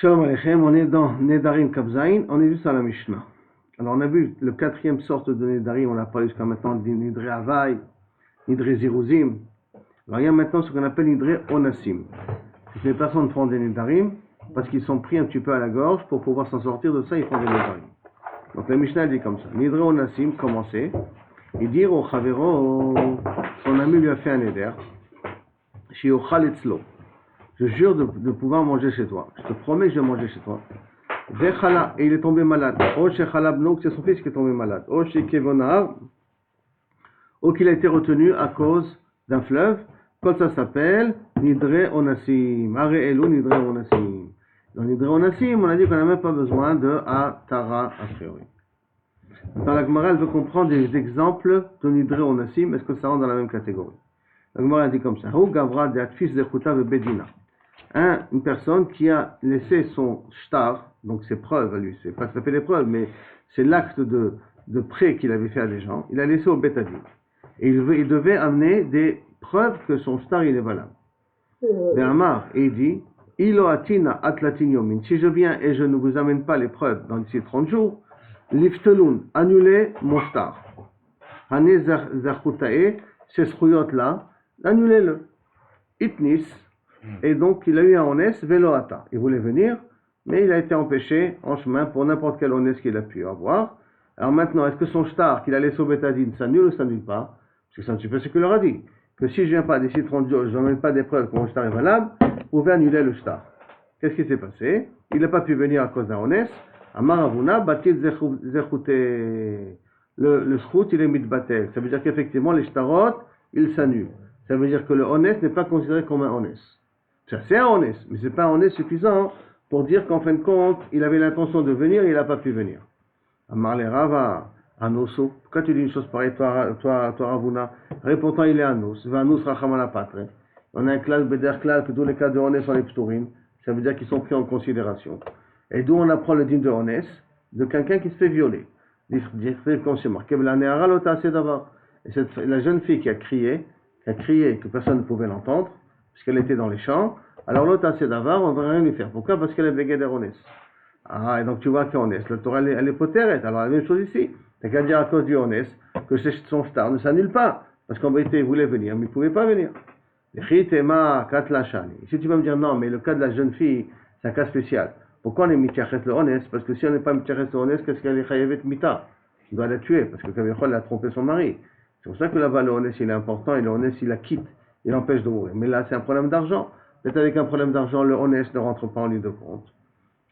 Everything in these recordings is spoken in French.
Shalom Aleichem, on est dans Nedarim Kabzaïn, on est juste à la Mishnah. Alors on a vu le quatrième sorte de Nedarim, on a parlé jusqu'à maintenant de Nidre Havai, Nidre Ziruzim. Alors il y a maintenant ce qu'on appelle Nidre Onassim. C'est que les personnes font des Nedarim parce qu'ils sont pris un petit peu à la gorge, pour pouvoir s'en sortir de ça, ils font des Nedarim. Donc la Mishnah dit comme ça, Nidre Onassim, commencer, et dire au Chavero, son ami lui a fait un Neder, Shiochal Etzlo. Je jure de pouvoir manger chez toi. Je te promets que je vais manger chez toi. Et il est tombé malade. C'est son fils qui est tombé malade. Ou qu'il a été retenu à cause d'un fleuve. Quand ça s'appelle Nidre Onassim. Are Elu Nidre Onassim. Dans Nidre Onassim, on a dit qu'on n'a même pas besoin de Atara a priori. Dans la Gemara, elle veut comprendre des exemples de Nidre Onassim. Est-ce que ça rentre dans la même catégorie? La Gemara dit comme ça. Hu Gavra de Atfis Zechuta Bedina. Une personne qui a laissé son shtar, donc ses preuves à lui, c'est pas tout à fait des preuves, mais c'est l'acte de prêt qu'il avait fait à des gens, il a laissé au Betadin. Et il devait amener des preuves que son shtar il est valable. Et il dit, Ilo atina atlatin yomin, si je viens et je ne vous amène pas les preuves dans d'ici 30 jours, liftelun, annulez mon shtar. Hane zachutae, ces schuyot là, annulez-le. Itnis. Et donc, il a eu un honest veloata. Il voulait venir, mais il a été empêché en chemin pour n'importe quel honest qu'il a pu avoir. Alors maintenant, est-ce que son shtar qu'il a laissé au bétadine s'annule ou s'annule pas? Parce que c'est un petit peu ce qu'il leur a dit. Que si je viens pas d'ici 30 jours, je n'emmène pas des preuves que mon shtar est valable, vous pouvez annuler le shtar. Qu'est-ce qui s'est passé? Il n'a pas pu venir à cause d'un honest. Amaravuna, batil zechute. Le shrout, il est mitbatel. Ça veut dire qu'effectivement, les shtarot, ils s'annulent. Ça veut dire que le honest n'est pas considéré comme un honest. Ça, c'est un honest, mais c'est pas un honest suffisant pour dire qu'en fin de compte, il avait l'intention de venir et il n'a pas pu venir. Amarle Rava, Anoso. Pourquoi tu dis une chose pareille, toi Ravuna? Pourtant, il est Anos. Vanus Rachamana Patre. On a un clal, Beder clal, que tous les cas de honest sont les pturim. Ça veut dire qu'ils sont pris en considération. Et d'où on apprend le dîme de honest? De quelqu'un qui se fait violer. Et la jeune fille qui a crié que personne ne pouvait l'entendre, puisqu'elle était dans les champs, alors l'autre assez d'avare, on ne va rien lui faire. Pourquoi? Parce qu'elle est béguée honest. Ah, et donc tu vois qu'honnête, la Torah elle est potérette. Alors la même chose ici. T'as qu'à dire à cause du honest que son star ne s'annule pas. Parce qu'en vérité, il voulait venir, mais il ne pouvait pas venir. Si tu vas me dire non, mais le cas de la jeune fille, c'est un cas spécial. Pourquoi on est mitachet le honest? Parce que si on n'est pas mitachet le honest, qu'est-ce qu'elle est chayavet mita? Il doit la tuer, parce que Kavechol a trompé son mari. C'est pour ça que là-bas, le honest, il est important, et le honest, il la quitte. Il empêche de mourir. Mais là, c'est un problème d'argent. Peut-être avec un problème d'argent, le honest ne rentre pas en ligne de compte.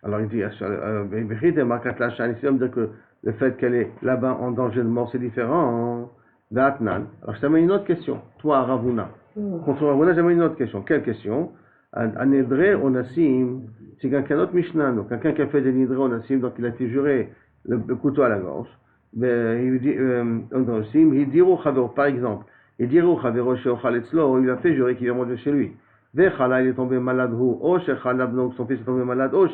Alors il dit, ici on me dit que le fait qu'elle est là-bas en danger de mort, c'est différent. Alors je t'amène une autre question. Toi, Ravuna. Contre Ravuna, j'amène une autre question. Quelle question? Un Nidre Onassim, c'est quelqu'un d'autre Mishnah, quelqu'un qui a fait des Nidre Onassim, donc il a été juré le couteau à la gorge. Il dit, par exemple, il dit il a fait jurer qu'il va manger chez lui. Vechala, il est tombé malade, ou son fils est tombé malade, ou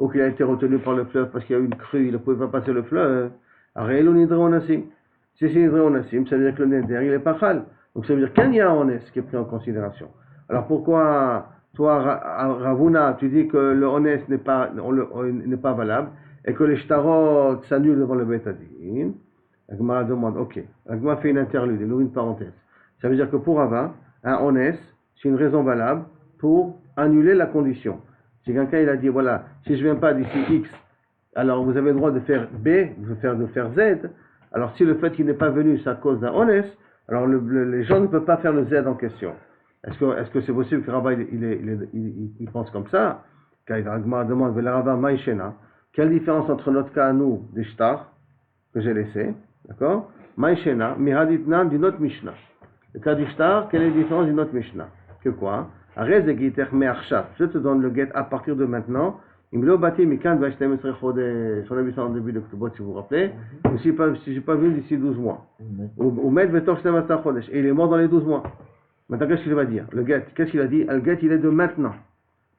qu'il a été retenu par le fleuve parce qu'il y a eu une crue, il ne pouvait pas passer le fleuve. Si c'est Nidre Onassim, ça veut dire que le Neder, il est pas chal. Donc ça veut dire qu'il y a un honest qui est pris en considération. Alors pourquoi, toi, Ravuna, tu dis que le honest n'est pas valable, et que les shtarot s'annulent devant le bétadine? La Gemara demande, ok. La Gemara fait une interlude, elle ouvre une parenthèse. Ça veut dire que pour Rava, un honest, c'est une raison valable pour annuler la condition. Si quelqu'un il a dit, voilà, si je ne viens pas d'ici X, alors vous avez le droit de faire B, de faire Z. Alors si le fait qu'il n'est pas venu, c'est à cause d'un honest, alors les gens ne peuvent pas faire le Z en question. Est-ce que c'est possible que Rava il pense comme ça? Quand la Gemara demande, Rava Maïchena, quelle différence entre notre cas à nous, des shtar, que j'ai laissé, d'accord? Maïchena, Mihaditna, d'une autre Mishnah. Le cas du shtar, quelle est la différence d'une autre Mishnah? Que quoi? Je te donne le get à partir de maintenant. On a vu ça en début de Ktubot, si vous vous rappelez. Si je n'ai pas vu d'ici 12 mois. Et il est mort dans les 12 mois. Maintenant, qu'est-ce qu'il va dire? Le get, qu'est-ce qu'il a dit? Le get, il est de maintenant.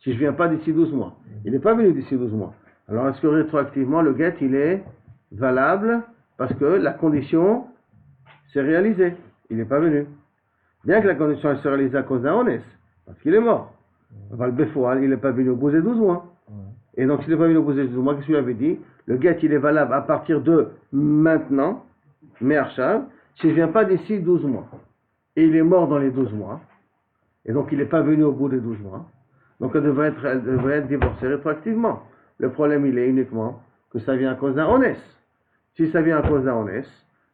Si je ne viens pas d'ici 12 mois. Il n'est pas venu d'ici 12 mois. Alors, est-ce que rétroactivement, le get, il est valable parce que la condition s'est réalisée? Il n'est pas venu. Bien que la condition s'est réalisée à cause d'un honest, parce qu'il est mort. Le Befoual, il n'est pas venu au bout des 12 mois. Et donc, s'il n'est pas venu au bout des 12 mois, qu'est-ce qu'il avait dit? Le get, il est valable à partir de maintenant, Me'arshav, s'il ne vient pas d'ici 12 mois. Et il est mort dans les 12 mois. Et donc, il n'est pas venu au bout des 12 mois. Donc, elle devrait être divorcée rétroactivement. Le problème, il est uniquement que ça vient à cause d'un honès. Si ça vient à cause d'un honès,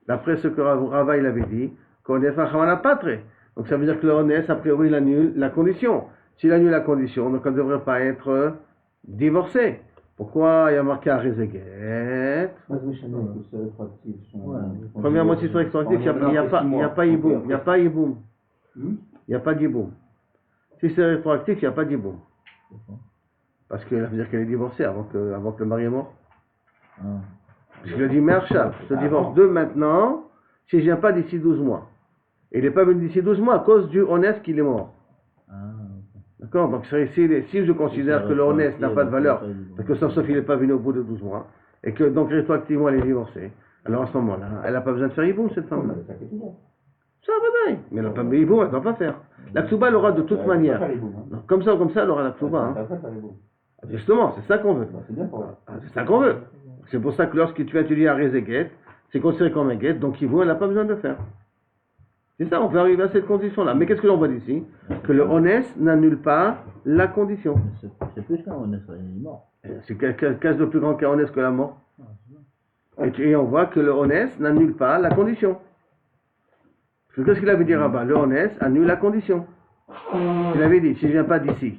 d'après ce que Rava il avait dit, qu'on est fachamana patre. Donc, ça veut dire que le honès, a priori, il annule la condition. S'il annule la condition, donc elle ne devrait pas être divorcée. Pourquoi il y a marqué à Rezeguet? Première moitié sur rétroactif, il n'y a pas Yiboum. Il n'y a pas Yiboum. Il n'y a pas d'Yiboum. Si c'est rétroactif, il n'y a pas d'Yiboum. Parce que ça veut dire qu'elle est divorcée avant que le mari est mort. Je lui ai dit, Me'arshav, je te divorce de maintenant, si je ne viens pas d'ici 12 mois. Et il n'est pas venu d'ici 12 mois à cause du honest qu'il est mort. D'accord? Donc si je considère que le honest n'a pas de valeur, parce que sauf il n'est pas venu au bout de 12 mois, et que donc rétroactivement elle est divorcée, alors à ce moment-là, elle n'a pas besoin de faire Yiboum, cette femme-là. Ça va bien, mais elle n'a pas de Yiboum, elle ne doit pas faire. La Ksuba, elle aura de toute manière. Donc, comme ça, elle aura la Ksuba. Hein. Justement, c'est ça qu'on veut. C'est ça qu'on veut. C'est pour ça que lorsque tu étudies à Rezeguet, c'est considéré comme un guet, donc Yiboum, elle n'a pas besoin de faire. C'est ça, on peut arriver à cette condition-là. Mais qu'est-ce que l'on voit d'ici? Que le honest n'annule pas la condition. C'est plus qu'un honest, il est mort. C'est qu'est-ce de plus grand qu'un honest que la mort? Et on voit que le honest n'annule pas la condition. Qu'est-ce qu'il avait dit là-bas? Le honest annule la condition. Il avait dit, si je ne viens pas d'ici.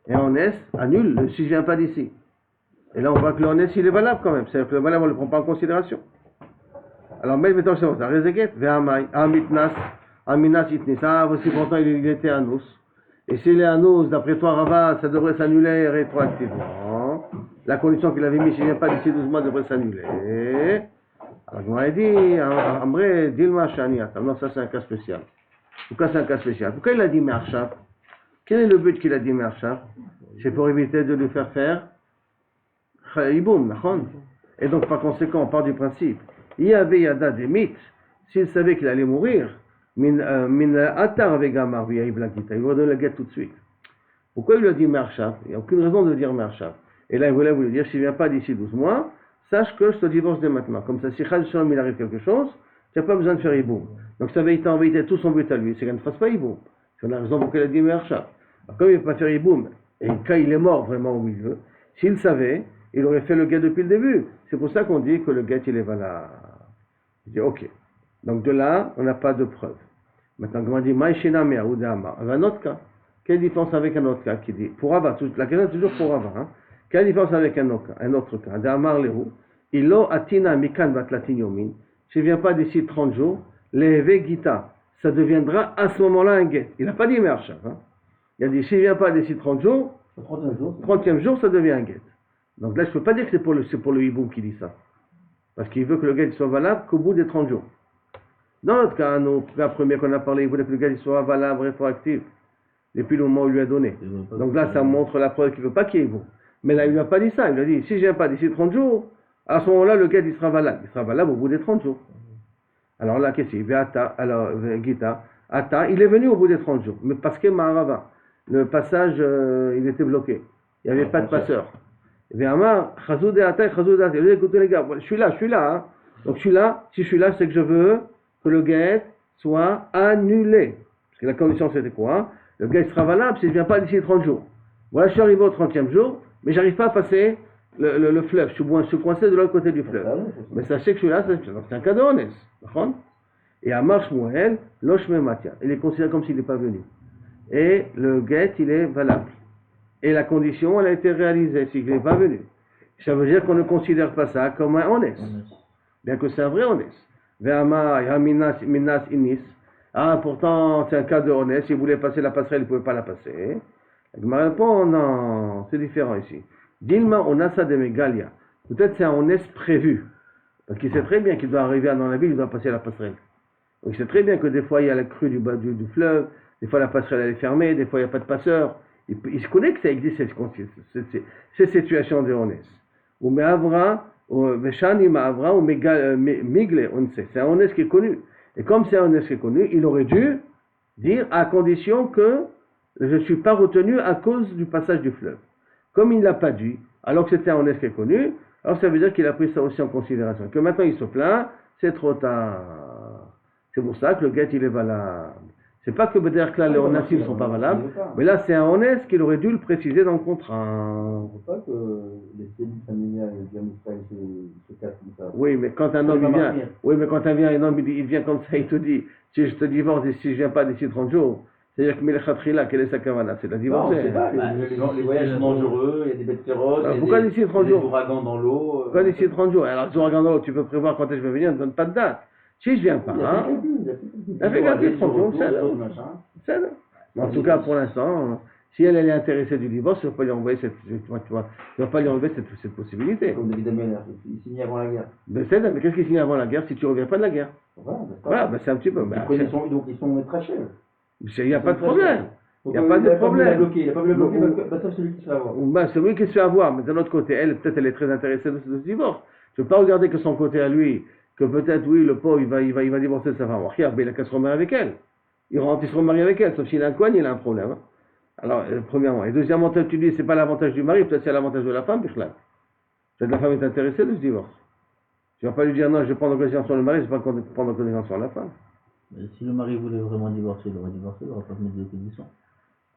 Et honest annule si je ne viens pas d'ici. Et là, on voit que le honest, il est valable quand même. C'est-à-dire que le valable, on ne le prend pas en considération. Alors, mettons c'est ça. Rezeguet, ve'amai, amitnas, aminas itnis. Ah, voici pourtant, il était anus. Et s'il est anus, d'après toi, Rava, ça devrait s'annuler rétroactivement. La condition qu'il avait mise, s'il ne vient pas d'ici 12 mois, devrait s'annuler. Alors, je m'aurais dit, Amré, Dilma Shaniata. Non, ça, c'est un cas spécial. Pourquoi c'est un cas spécial? Pourquoi il a dit Me'arshav? Quel est le but qu'il a dit Me'arshav? C'est pour éviter de lui faire faire Yiboum, d'accord? Et donc, par conséquent, on part du principe. Il y avait Yada des mythes, s'il savait qu'il allait mourir, min atar avec Gamar, il va donner la guette tout de suite. Pourquoi il lui a dit Me'arshav? Il n'y a aucune raison de dire Me'arshav. Et là, il voulait lui dire, s'il ne vient pas d'ici 12 mois, sache que je te divorce dès maintenant. Comme ça, si Chal Shalom il arrive quelque chose, tu n'as pas besoin de faire Yiboum. Donc ça avait été envoyé tout son but à lui, c'est qu'il ne fasse pas Yiboum. C'est la raison pour laquelle il a dit Me'arshav. Alors comme il ne veut pas faire Yiboum, et quand il est mort vraiment où il veut, s'il savait, il aurait fait le guet depuis le début. C'est pour ça qu'on dit que le guet il est valable. Il dit ok. Donc de là, on n'a pas de preuve. Maintenant, comme on dit, Maïshina Mea ou Dama. Un autre cas. Quelle différence avec un autre cas qui dit, pour Rava, la question est toujours pour Rava. Hein? Quelle différence avec un autre cas? Damar Lehu, Ilo Atina Mikan Vatlatin Yomin. S'il ne vient pas d'ici 30 jours, Leheve Gita. Ça deviendra à ce moment-là un guet. Il n'a pas dit Me'arshav. Hein? Il a dit, s'il ne vient pas d'ici 30 jours, 30e jour, ça devient un guet. Donc là, je ne peux pas dire que c'est pour le Hiboum qui dit ça. Parce qu'il veut que le guet soit valable qu'au bout des 30 jours. Dans notre cas, la première qu'on a parlé, il voulait que le guet soit valable, rétroactif, depuis le moment où il lui a donné. Donc là, ça montre la preuve qu'il ne veut pas qu'il y ait Hiboum. Mais là, il ne lui a pas dit ça. Il lui a dit, si je ne viens pas d'ici 30 jours, à ce moment-là, le guet, il sera valable. Il sera valable au bout des 30 jours. Alors là, qu'est-ce qu'il dit? Alors, Gita, Ata, il est venu au bout des 30 jours. Mais parce que Maharava, le passage, il était bloqué. Il n'y avait pas de passeur. Il dit, écoutez les gars, je suis là. Hein. Donc je suis là, si je suis là, c'est que je veux que le guet soit annulé. Parce que la condition c'était quoi? Le guet sera valable s'il ne vient pas d'ici 30 jours. Voilà, je suis arrivé au 30e jour, mais j'arrive pas à passer le fleuve. Je suis coincé de l'autre côté du fleuve. Mais sachez que je suis là, c'est un cas de honnête. Et à Marche Mouhel, Loshme Matia. Il est considéré comme s'il n'est pas venu. Et le guet, il est valable. Et la condition, elle a été réalisée, c'est qu'il n'est pas venu. Ça veut dire qu'on ne considère pas ça comme un honnête. Bien que c'est un vrai honnête. Minas Inis. Ah, pourtant, c'est un cas de honnête. S'il voulait passer la passerelle, il ne pouvait pas la passer. Je me réponds, non, c'est différent ici. Dilma onasa de Megalia. Peut-être c'est un honnête prévu. Parce qu'il sait très bien qu'il doit arriver dans la ville, il doit passer la passerelle. Donc il sait très bien que des fois, il y a la crue du fleuve, des fois la passerelle elle est fermée, des fois il n'y a pas de passeur. Il se connaît que ça existe, cette situation de honnête. Ou me'avra, veshani ma'avra, ou migle, on sait. C'est un honnête qui est connu. Et comme c'est un honnête qui est connu, il aurait dû dire à condition que je ne suis pas retenu à cause du passage du fleuve. Comme il ne l'a pas dit, alors que c'était un honnête qui est connu, alors ça veut dire qu'il a pris ça aussi en considération. Que maintenant il se plaint, c'est trop tard. C'est pour ça que le guet il est valable. C'est pas que peut-être que là les onassim ne sont pas valables, mais là c'est un honnête qu'il aurait dû le préciser dans le contrat. Je ne sais pas que les cellules familiales et les Israël se cassent comme ça. Oui, mais quand un homme il vient, oui, mais quand un homme il vient comme ça, il te dit, si je te divorce et si je viens pas d'ici 30 jours, c'est-à-dire que Melech quelle est sa kavana? C'est de la Non, divorcer. c'est pas. Les voyages sont dangereux, il y a des bêtes féroces, il y a pourquoi d'ici 30 jours? des ouragans dans l'eau. Pourquoi d'ici 30 jours? Alors, les ouragans dans l'eau, tu peux prévoir quand est-ce que je vais venir, ne donne pas de date. Si je viens pas, Il a fait calcul 30 jours, c'est là. En tout cas, pour l'instant, si elle est intéressée du divorce, tu ne vas pas lui enlever cette possibilité. Comme David Ameller, il signe avant la guerre. Mais qu'est-ce qu'il signe avant la guerre si tu ne reviens pas de la guerre? Voilà, c'est un petit peu. Donc ils sont trachés. Il n'y a pas de problème. Il n'y a pas de problème. Il n'a pas voulu bloquer, c'est celui qui se fait avoir. C'est lui qui se fait avoir, mais d'un autre côté, peut-être elle est très intéressée de ce divorce. Je ne veux pas regarder que son côté à lui, que peut-être, oui, le pauvre, il va divorcer de sa femme. Regarde, il a qu'à se remarier avec elle. Il rentre, il se remarie avec elle, sauf s'il a un coin, il a un problème. Hein. Alors, premièrement. Et deuxièmement, tu dis, c'est pas l'avantage du mari, peut-être c'est l'avantage de la femme, Bichlal. Peut-être la femme est intéressée de ce divorce. Tu ne vas pas lui dire, non, je vais prendre en considération le mari, je ne vais pas prendre en considération la femme. Mais si le mari voulait vraiment divorcer, il aurait divorcé, il n'aurait pas mis des conditions.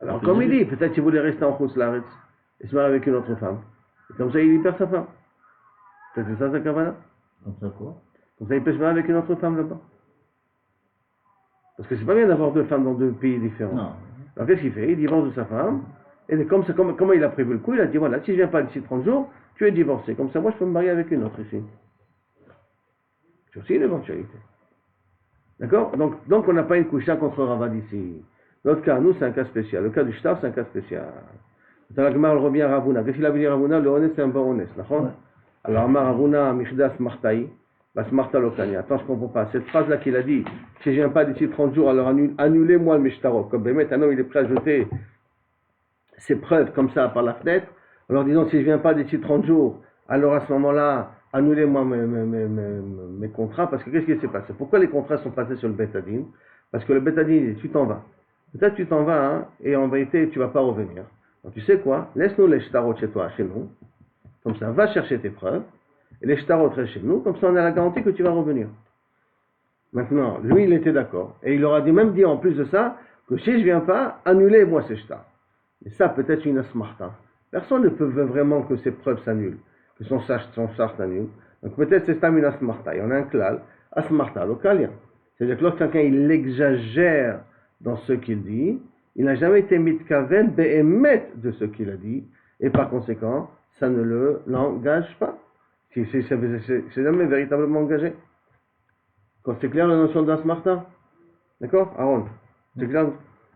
Alors, comme il dit, peut-être qu'il voulait rester en Khouslaretz et se marier avec une autre femme. Et comme ça, il libère sa femme. Peut-être c'est ça sa kavana? Comme ça quoi? Comme ça, il peut se marier avec une autre femme là-bas. Parce que c'est pas bien d'avoir deux femmes dans deux pays différents. Non. Alors qu'est-ce qu'il fait? Il divorce de sa femme. Et comment il a prévu le coup? Il a dit voilà, si je viens pas d'ici 30 jours, tu es divorcé. Comme ça, moi, je peux me marier avec une autre ici. C'est aussi une éventualité. D'accord? Donc on n'a pas une coucha contre Ravad ici. Notre cas, nous, c'est un cas spécial. Le cas du shtar, c'est un cas spécial. Dans la Gemara, revient à Ravuna. Qu'est-ce qu'il a dit Ravuna? Le honnête, c'est un bon honnête. D'accord? Ouais. Alors, Amar Ravuna, Michdas Martaï. Smarta Lokani. Attends, je ne comprends pas. Cette phrase-là qu'il a dit, si je ne viens pas d'ici 30 jours, alors annulez-moi le Mishtarot. Comme Bémet, un homme, il est prêt à jeter ses preuves comme ça par la fenêtre, en leur disant, si je ne viens pas d'ici 30 jours, alors à ce moment-là, annulez-moi mes contrats, parce que qu'est-ce qui s'est passé? Pourquoi les contrats sont passés sur le Betadine? Parce que le Betadine, tu t'en vas. Peut-être tu t'en vas, hein, et en vérité, tu ne vas pas revenir. Donc tu sais quoi? Laisse-nous les Shtarot chez toi, chez nous. Comme ça, va chercher tes preuves. Et les shtarot restent chez nous, comme ça on a la garantie que tu vas revenir. Maintenant, lui il était d'accord. Et il leur a même dit en plus de ça, que si je ne viens pas, annulez-moi ces shtar. Et ça peut-être une asmarta. Personne ne peut vraiment que ses preuves s'annulent, que son char s'annule. Donc peut-être c'est une asmarta. Il y en a un klal, asmarta localien. C'est-à-dire que lorsque quelqu'un il exagère dans ce qu'il dit, il n'a jamais été mitkaven be'emet de ce qu'il a dit, et par conséquent, ça ne l'engage pas. C'est jamais véritablement engagé. Quand c'est clair la notion d'asmarta? D'accord, Aaron? C'est clair?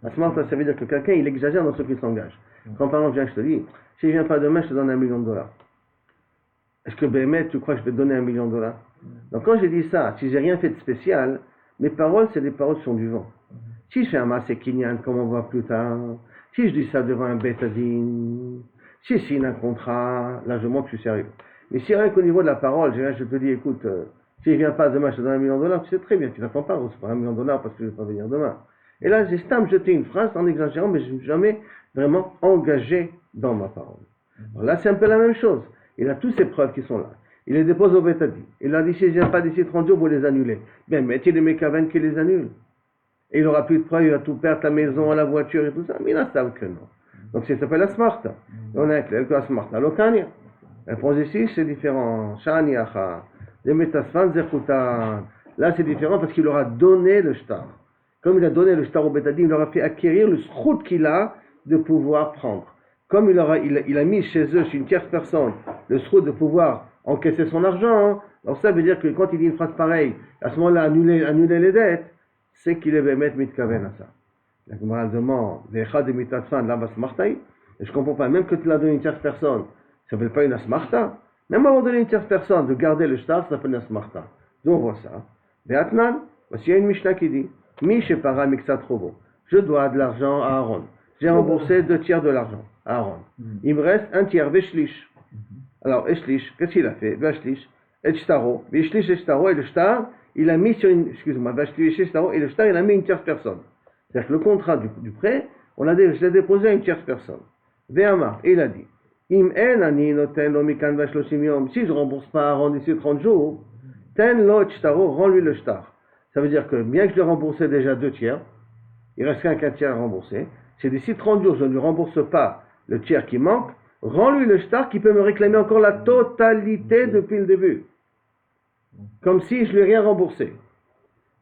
Asmarta, ça veut dire que quelqu'un il exagère dans ce qu'il s'engage. Quand par exemple, je te dis, si je viens pas demain, je te donne $1 million. Est-ce que Bémet, tu crois que je vais te donner $1 million? Donc quand j'ai dit ça, si j'ai rien fait de spécial, mes paroles, c'est des paroles qui sont du vent. Si je fais un massé kinyan, comme on voit plus tard, si je dis ça devant un bétadine, si je signe un contrat, là je montre que je suis sérieux. Mais si rien qu'au niveau de la parole, je te dis, écoute, si je viens pas demain, je te donne $1 million, tu sais très bien, tu n'attends pas, c'est pas $1 million parce que je ne vais pas venir demain. Et là, j'ai jeté une phrase en exagérant, mais je ne me suis jamais vraiment engagé dans ma parole. Alors là, c'est un peu la même chose. Il a toutes ces preuves qui sont là. Il les dépose au Betadi. Il a dit, si je ne viens pas d'ici 30 jours, vous les annulez. Bien, mettez les mécavennes qui les annulent. Et il n'aura plus de preuves, il va tout perdre, la maison, la voiture et tout ça. Mais il a ça que non. Donc ça s'appelle la smarta. Et on a un clair que la smarta, l'okania. La réponse ici, c'est différent. Shaniacha, les métasfan, zekutan. Là, c'est différent parce qu'il leur a donné le shtar. Comme il a donné le shtar au Betadi, il leur a fait acquérir le srout qu'il a de pouvoir prendre. Comme il a mis chez eux, chez une tierce personne, le srout de pouvoir encaisser son argent. Hein. Alors ça veut dire que quand il dit une phrase pareille, à ce moment-là, annuler les dettes, c'est qu'il est mettre mitkaven à ça. La Gemara demande, l'echad de mitatfan, là, smartaï. Et je ne comprends pas, même que tu l'as donné à une tierce personne, ça ne s'appelle pas une asmarta. Même avant de donner une tierce personne, de garder le shtar, ça s'appelle une asmarta. Donc on voit ça. Be'atnan, voici il y a une Mishnah qui dit, mi shepara miksat robo. Je dois de l'argent à Aaron. J'ai remboursé 2/3 de l'argent à Aaron. Il me reste 1/3, Veshlish. Alors, Eshlish, qu'est-ce qu'il a fait? Veshlish, Etshtaro. Veshlish, Etshtaro, et le shtar, il a mis sur une, excuse-moi, Veshlish, Etshtaro, et le shtar, il a mis une tierce personne. C'est-à-dire que le contrat du prêt, je l'ai déposé à une tierce personne. Ve'amar, et il a dit, Im en ani noten lo mikan vashloshim yom, si je rembourse pas avant d'ici 30 jours, ten lo shtaro, rends-lui le shtar. Ça veut dire que bien que je lui ai remboursé déjà 2 tiers, il reste qu'un tiers à rembourser. Si d'ici 30 jours je ne lui rembourse pas le tiers qui manque, rends-lui le shtar qui peut me réclamer encore la totalité depuis le début. Comme si je ne lui ai rien remboursé.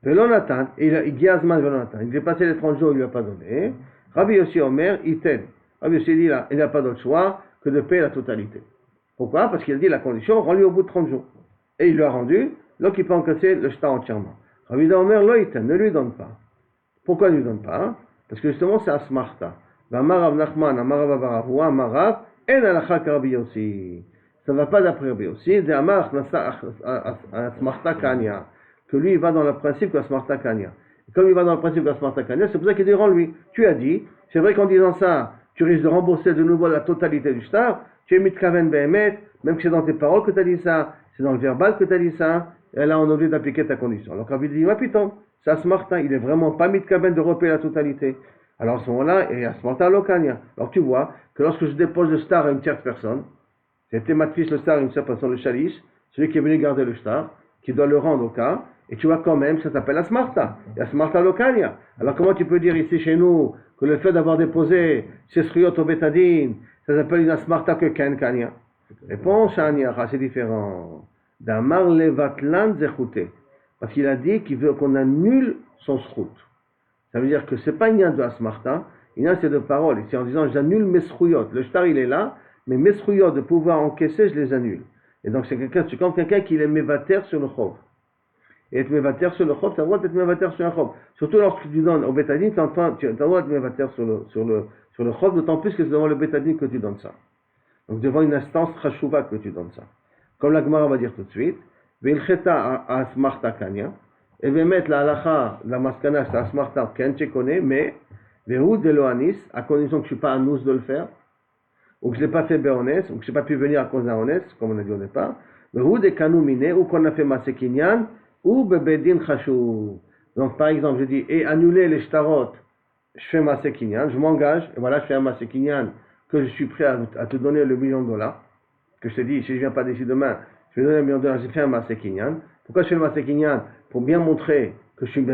Velonatan, il est passé les 30 jours, il ne lui a pas donné. Rabbi Yossi Omer, Iten. Rabbi Yossi dit, il n'a pas d'autre choix que de payer la totalité. Pourquoi? Parce qu'il a dit la condition, rends-lui au bout de 30 jours. Et il lui a rendu, donc il peut encaisser le shtar entièrement. Rabbi Omer, lo Iten, ne lui donne pas. Pourquoi il ne lui donne pas? Parce que justement, c'est Asmarta. Marav Nachman, Marav Avarav, Marav, En Alachak Rabbi Yossi. Ça ne va pas d'après Rabbi Yossi, de Amar Asmarta Kanya. Que lui, il va dans le principe qu'Asmarta Kanya. Et comme il va dans le principe qu'Asmarta Kanya, c'est pour ça qu'il dit rends-lui. Tu as dit, c'est vrai qu'en disant ça, tu risques de rembourser de nouveau la totalité du shtar. Tu es mitkaven behemet, même que c'est dans tes paroles que tu as dit ça, c'est dans le verbal que tu as dit ça, et là on a oublié d'appliquer ta condition. Alors Rabbi dit, putain, c'est Asmarta, il n'est vraiment pas mitkaven de repayer la totalité. Alors à ce moment-là, et Asmarta Lokanya. Alors tu vois que lorsque je dépose le shtar à une tierce personne, c'était ma fils le shtar à une tierce personne, le chalice, celui qui est venu garder le shtar, qui doit le rendre au cas, et tu vois quand même, ça s'appelle Asmarta, et Asmarta Lokanya. Alors comment tu peux dire ici chez nous que le fait d'avoir déposé ces sriyot au bétadine, ça s'appelle une Asmarta que Ken Kanya? Réponse à Aniara, c'est différent. Damar levatlan zechute. Parce qu'il a dit qu'il veut qu'on annule son srout. Ça veut dire que c'est pas une de Asmarta, une c'est de parole. Et c'est en disant j'annule mes sruyot. Le shtar il est là, mais mes sruyot de pouvoir encaisser, je les annule. Et donc c'est comme quelqu'un qui est mévater sur le chov. Et être mévater sur le chov, tu as le droit d'être mévater sur un chov. Surtout lorsque tu donnes au bétadine, tu as le droit d'être mévater sur le chov, d'autant plus que c'est devant le bétadine que tu donnes ça. Donc devant une instance chashouva que tu donnes ça. Comme la Gemara va dire tout de suite, Ve'ilcheta asmarta kanya, et va mettre la halacha, la maskana, c'est asmarta ken, tu connais, mais ve'hu de loanis, à condition que je ne suis pas anous de le faire, ou que je ne l'ai pas fait béonès, ou que je n'ai pas pu venir à cause d'un honès, comme on a dit au départ, ve'hu de kanoumine, ou qu'on a fait masekinyan, ou bebedin chashou. Donc par exemple, je dis, et annuler les shtarot, je fais masekinyan, je m'engage, et voilà, je fais un masekinyan, que je suis prêt à te donner le $1 million, que je te dis, si je ne viens pas d'ici demain, je vais donner $1 million, j'ai fait un masekinyan. Pourquoi je fais le masekinyan? Pour bien montrer que je suis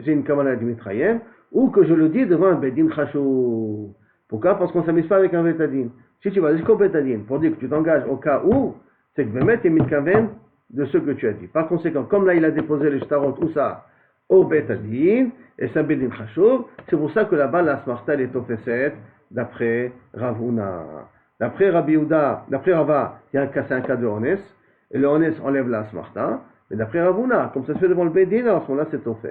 j'ai une kamana de mitraïem, ou que je le dis devant un bedin chashou. Pourquoi? Parce qu'on ne s'amuse pas avec un bétadine. Si tu vas jusqu'au bétadine pour dire que tu t'engages au cas où, c'est que Bémet est mitkaven de ce que tu as dit. Par conséquent, comme là il a déposé les shtarot, où ça? Au bétadine, et c'est un bedin chashou, c'est pour ça que là-bas la smarta est ofeset, d'après Ravuna. D'après Rabbi Yehuda, d'après Rava, c'est un cas de honès, et le honès enlève la smarta, mais d'après Ravuna, comme ça se fait devant le Bédin, alors à ce moment-là c'est ofes.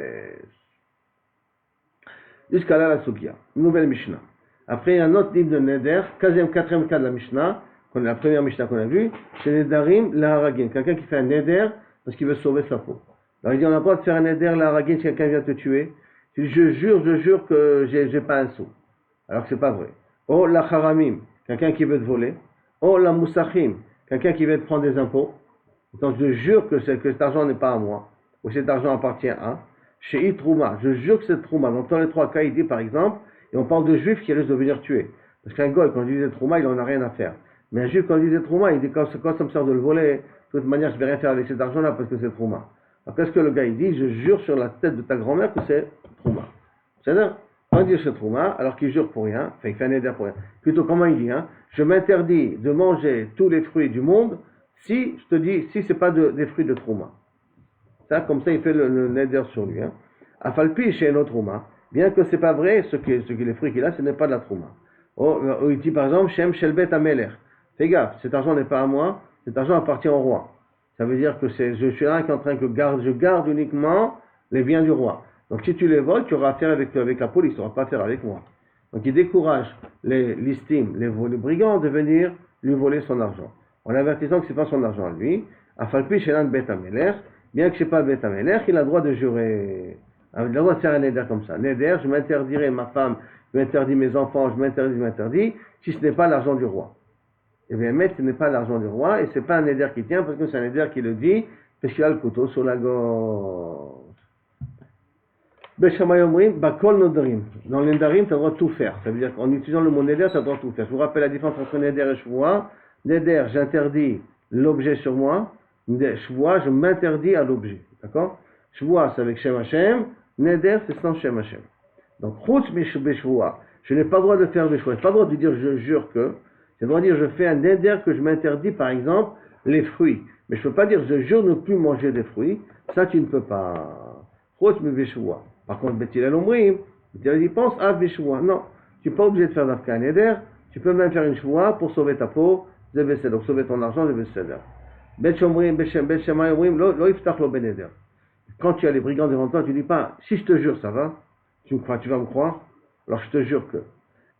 Jusqu'à là la Sugia, une nouvelle Mishnah. Après un autre livre de Neder, quatrième cas de la Mishnah, la première Mishnah qu'on a vue, c'est Nedarim la Haragin, quelqu'un qui fait un Neder parce qu'il veut sauver sa peau. Alors il dit on n'a pas de faire un Neder la Haragin si quelqu'un vient te tuer. Il dit je jure que j'ai pas un sou. Alors que c'est pas vrai. Oh la haramim, quelqu'un qui veut te voler. Oh la moussachim, quelqu'un qui veut te prendre des impôts. Donc je jure que cet argent n'est pas à moi, ou cet argent appartient à. Chez Itrouma, je jure que c'est Trouma. Dans les trois cas, il dit par exemple, et on parle de juifs qui risquent de venir tuer. Parce qu'un goy, quand il disait Trouma, il n'en a rien à faire. Mais un juif, quand il disait Trouma, il dit quand ça me sert de le voler, de toute manière, je ne vais rien faire avec cet argent-là parce que c'est Trouma. Alors qu'est-ce que le gars il dit? Je jure sur la tête de ta grand-mère que c'est Trouma. C'est-à-dire, quand il dit c'est Trouma, alors qu'il jure pour rien, enfin il fait un éder pour rien. Plutôt, comment il dit, hein? Je m'interdis de manger tous les fruits du monde si, je te dis, si c'est pas des fruits de Trouma. Ça, comme ça, il fait le neder sur lui. Hein. Afalpi chez un autre Trouma. Bien que c'est pas vrai, les fruits qu'il a, ce n'est pas de la Trouma. Oh, il dit par exemple, Shem Shelbet Ameler. Fais gaffe, cet argent n'est pas à moi, cet argent appartient au roi. Ça veut dire que je suis là qui est en train que je garde uniquement les biens du roi. Donc si tu les voles, tu auras affaire avec la police, tu n'auras pas affaire avec moi. Donc il décourage les brigands de venir lui voler son argent. En avertissant que ce n'est pas son argent à lui. Afalpi chez un Bet Ameler. Bien que je ne sais pas Bet Ameler, il a le droit de jurer. Il a le droit de faire un neder comme ça. Neder, je m'interdirai ma femme, je m'interdis mes enfants, je m'interdis, si ce n'est pas l'argent du roi. Et bien, ce n'est pas l'argent du roi, et ce n'est pas un neder qui tient, parce que c'est un neder qui le dit, parce qu'il a le couteau sur la gorge. Beshamay Omrim, Bakol Nodarim. Dans les Nedarim, tu as le droit de tout faire. Ça veut dire qu'en utilisant le mot Neder, tu as le droit de tout faire. Je vous rappelle la différence entre Neder et Shvoua. Neder, j'interdis l'objet sur moi. Shvoua, je m'interdis à l'objet. D'accord? Shvoua, c'est avec Shem Hashem. Neder, c'est sans Shem Hashem. Donc, Chutz Beshvoua. Je n'ai pas le droit de faire des choix. Je n'ai pas le droit de dire je jure que. J'ai le droit de dire je fais un Neder que je m'interdis, par exemple, les fruits. Mais je ne peux pas dire je jure ne plus manger des fruits. Ça, tu ne peux pas. Chutz Beshvoua. Par contre, Beth Hillel Omrim, Beth Hillel pense à Beshvoua. Non, tu n'es pas obligé de faire d'Afka Neder. Tu peux même faire une Shvoua pour sauver ta peau. Donc, sauver ton argent, c'est Besséder. Beth Shammai Omrim, lo iftach lo beneder. Quand tu as les brigands devant toi, tu ne dis pas, si je te jure, ça va. Tu me crois, tu vas me croire. Alors, je te jure que.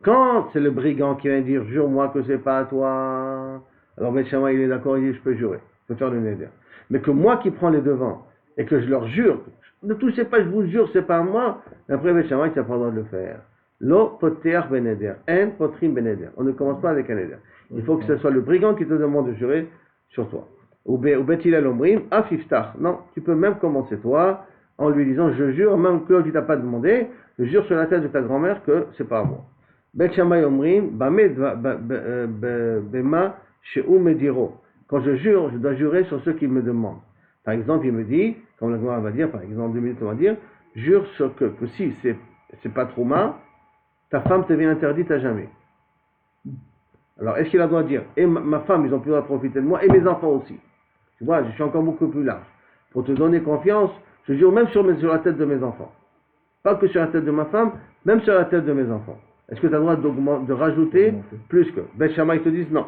Quand c'est le brigand qui vient dire, jure-moi que c'est pas à toi. Alors, Beth Shammai, il est d'accord, il dit, je peux jurer. Je peux faire le Neder. Mais que moi qui prends les devants, et que je leur jure, ne touchez pas, je vous jure, c'est pas à moi. Après, Beth Shammai, tu n'as pas le droit de le faire. Lo poter beneder. En potrim beneder. On ne commence pas avec un neder. Il faut que ce soit le brigand qui te demande de jurer sur toi. Ou Beth Hillel Omrim, afiftach. Non, tu peux même commencer toi, en lui disant, je jure, même que tu t'a pas demandé, je jure sur la tête de ta grand-mère que c'est pas à moi. Beth Shammai Omrim, bema she'u mediro. Quand je jure, je dois jurer sur ceux qui me demandent. Par exemple, il me dit, comme la Gemara va dire, par exemple, 2 minutes, on va dire, jure sur que si c'est pas trop mal, ta femme te vient interdite à jamais. Alors, est-ce qu'il a le droit de dire, et ma femme, ils ont plus le droit de profiter de moi, et mes enfants aussi. Tu vois, je suis encore beaucoup plus large. Pour te donner confiance, je jure même sur la tête de mes enfants. Pas que sur la tête de ma femme, même sur la tête de mes enfants. Est-ce que tu as le droit de rajouter plus que Beth Shammai, ils te disent non.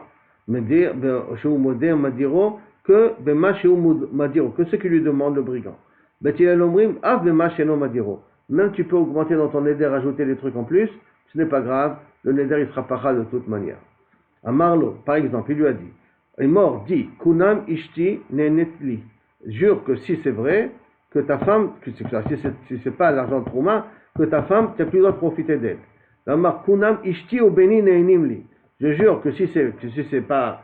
Mais dire, Shehu Modem Madiro, que ceux qui lui demandent le brigand. Beth Hillel Omrim, Av Bema Sheno Madiro. Même tu peux augmenter dans ton neder, rajouter des trucs en plus, ce n'est pas grave, le neder il sera pacha de toute manière. À Marlo, par exemple, il lui a dit, est mort, dit, Kunam Ishti Nenetli. Jure que si c'est vrai, que ta femme, si c'est pas l'argent de Trouma, que ta femme, tu n'as plus le droit de profiter d'elle. Amar Kunam Ishti Obeni Neinimli. Je jure que si c'est pas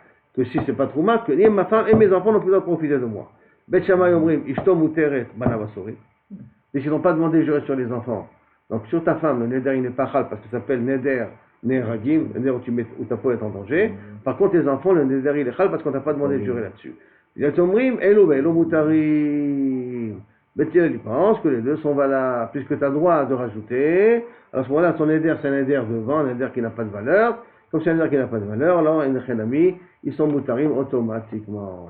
Trouma, que ni ma femme et mes enfants n'ont plus le droit de profiter de moi. Beth Shammai Omrim, Ishto Muteret Banavasori. Et ils n'ont pas demandé de jurer sur les enfants. Donc sur ta femme, le neder il n'est pas chal parce que ça s'appelle neder neragim, neder où ta peau est en danger. Par contre les enfants, le neder il est chal parce qu'on t'a pas demandé de jurer là-dessus. Il y a Tomrim, Elo Mutarim. Beth Hillel pense que les deux sont valables, puisque tu as le droit de rajouter. À ce moment-là, ton neder c'est un neder devant, un neder qui n'a pas de valeur. Comme c'est un neder qui n'a pas de valeur, alors ils sont mutarim automatiquement.